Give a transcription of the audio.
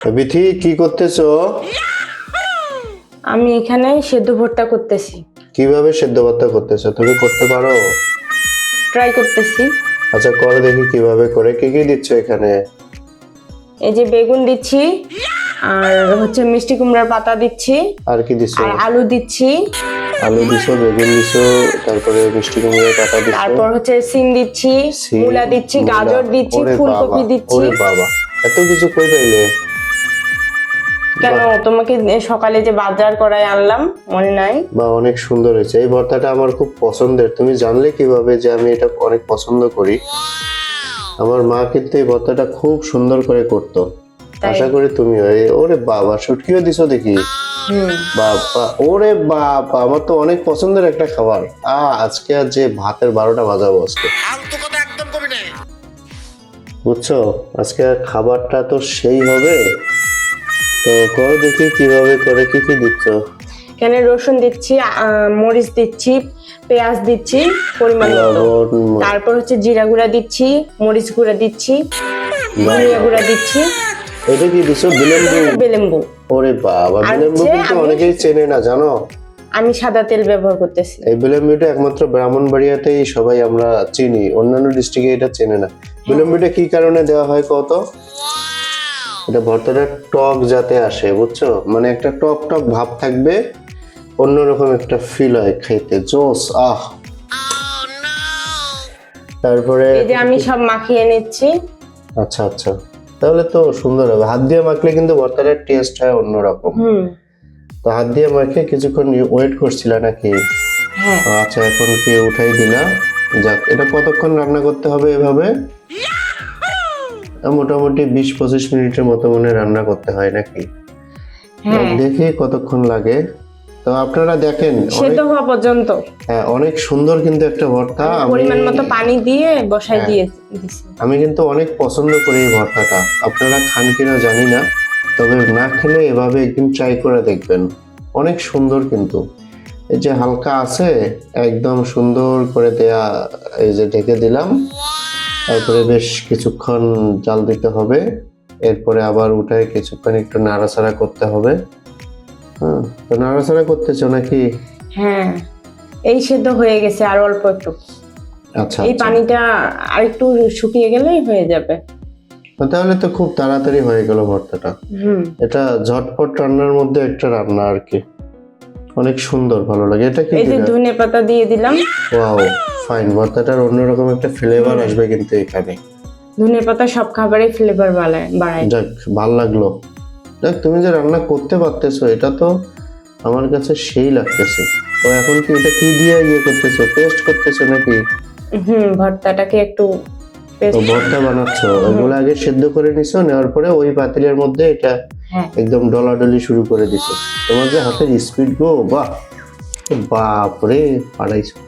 বিথি কি করতেছো? আমি এখানে সেদ্ধ ভর্তা করতেছি। কিভাবে সেদ্ধ ভর্তা করতেছো? তুমি করতে পারো? ট্রাই করতেছি। আচ্ছা করে দেখি কিভাবে করে। কি কি দিচ্ছ এখানে? এই যে বেগুন দিচ্ছি, আর হচ্ছে মিষ্টি কুমড়ার পাতা দিচ্ছি, আর কি দিছো? আর আলু দিচ্ছি, আলু দিছো, বেগুন দিছো, তারপরে মিষ্টি কুমড়োর পাতা দিছো, তারপর হচ্ছে সিম দিচ্ছি, সিম, মূলা দিচ্ছি, মূলা। গাজর দিচ্ছি, ওরে ফুলকপি বাবা, দিচ্ছি। ওরে বাবা, এত কিছু কই পাইলে? কেন তোমাকে সকালে যে বাজার করায় আনলাম মনে নাই? বা অনেক সুন্দর হয়েছে। এই ভর্তাটা আমার খুব পছন্দের। তুমি জানলে কিভাবে যে আমি এটা অনেক পছন্দ করি? আমার মা কিন্তু এই ভর্তাটা খুব সুন্দর করে করতো। তাই? আশা করি তুমি। ওরে বাবা, শুটকিও দিছো দেখি। বাবা, ওরে বাবা, আমার তো অনেক পছন্দের একটা খাবার। আজকে আর যে ভাতের 12টা বাজাবো আজকে। বুঝছো, আজকে আর খাবারটা তো সেই হবে। তো করো দেখি কিভাবে করে। কি কি দিচ্ছ? এখানে রসুন দিচ্ছি, মরিচ দিচ্ছি, পেঁয়াজ দিচ্ছি পরিমাণ মতো, লবণ, তারপর হচ্ছে জিরা গুঁড়া দিচ্ছি, মরিচ গুঁড়া দিচ্ছি, ধনিয়া গুঁড়া দিচ্ছি। এটা কি দিছো? বিলেম্বু? বেলেম্বু। ওরে বাবা, আর বিলেম্বু হচ্ছে কিন্তু আমি- অনেকেই চেনে না, জানো? আমি সাদা তেল ব্যবহার করতেছি। এই বিলেম্বুটা একমাত্র ব্রাহ্মণবাড়িয়াতেই সবাই আমরা চিনি, অন্যান্য ডিস্ট্রিক্টে এটা চেনে না। বিলেম্বুটা কি কারণে দেওয়া হয় কত? এটা ভর্তাটা টক যাতে আসে, বুঝছো? মানে একটা টক টক ভাব থাকবে, অন্যরকম একটা ফিল হয় খেতে, জোস। তারপরে এই যে আমি সব মাখিয়ে নিচ্ছি। আচ্ছা আচ্ছা, তাহলে তো সুন্দর হবে। হাত দিয়ে মাখলে কিন্তু ভর্তাটার টেস্ট হয় অন্যরকম। তো হাত দিয়ে মাখে কিছুক্ষণ ওয়েট করছিল নাকি? হ্যাঁ, আচ্ছা, এখন কি উঠাই দিলা? যাক, এটা কতক্ষণ রান্না করতে হবে এভাবে? মোটামুটি 20-25 মিনিটের মতো মনে হয় রান্না করতে হয় নাকি? হ্যাঁ, দেখি কতক্ষণ লাগে। তো আপনারা দেখেন, সেদ্ধ হওয়া পর্যন্ত হ্যাঁ, অনেক সুন্দর কিন্তু একটা ভর্তা। পরিমাণ মতো পানি দিয়ে বসাই হ্যাঁ। দিয়ে দিছি। আমি কিন্তু অনেক পছন্দ করি এই ভর্তাটা। আপনারা খান কিনা জানি না, তবে না খেলে এভাবে একদিন ট্রাই করে দেখবেন। অনেক সুন্দর কিন্তু। এই যে হালকা আছে, একদম সুন্দর করে দেয়া। এই যে ঢেকে দিলাম, তারপরে বেশ কিছুক্ষণ জাল দিতে হবে। এরপরে আবার উঠায় কিছুক্ষণ একটু নাড়াচাড়া করতে হবে। হ্যাঁ, তো নাড়াচাড়া করতেছো নাকি? হ্যাঁ, এই সেদ্ধ হয়ে গেছে, আর অল্প একটু। আচ্ছা এই আচ্ছা। পানিটা আর একটু শুকিয়ে গেলেই হয়ে যাবে। তাহলে তো খুব তাড়াতাড়ি হয়ে গেল ভর্তাটা। হুম এটা ঝটপট রান্নার মধ্যে একটা রান্না আর কি। অনেক সুন্দর, ভালো লাগে। এটা কি এই যে ধনে পাতা দিয়ে দিলাম। Wow, fine. ভর্তাটার অন্যরকম একটা ফ্লেভার আসবে কিন্তু এখানে। ধনে পাতা সব খাবারে ফ্লেভার বাড়ায়। যাক, ভাল লাগলো। যাক, তুমি যে রান্না করতে পারতেছো এটা তো আমার কাছে সেই লাগতেছে। তো এখন কি এটা কি দিয়ে করতেছো? পেস্ট করতেছো নাকি? ভর্তাটাকে একটু তো ভর্তা বানাচ্ছো, এগুলো আগে সেদ্ধ করে নিছো, নেওয়ার পরে ওই পাতিলের মধ্যে এটা হ্যাঁ, একদম ডলাডলি শুরু করে দিছো। তোমার যে হাতের স্পিড গো, বাহ, বাপ রে, পারাইছো।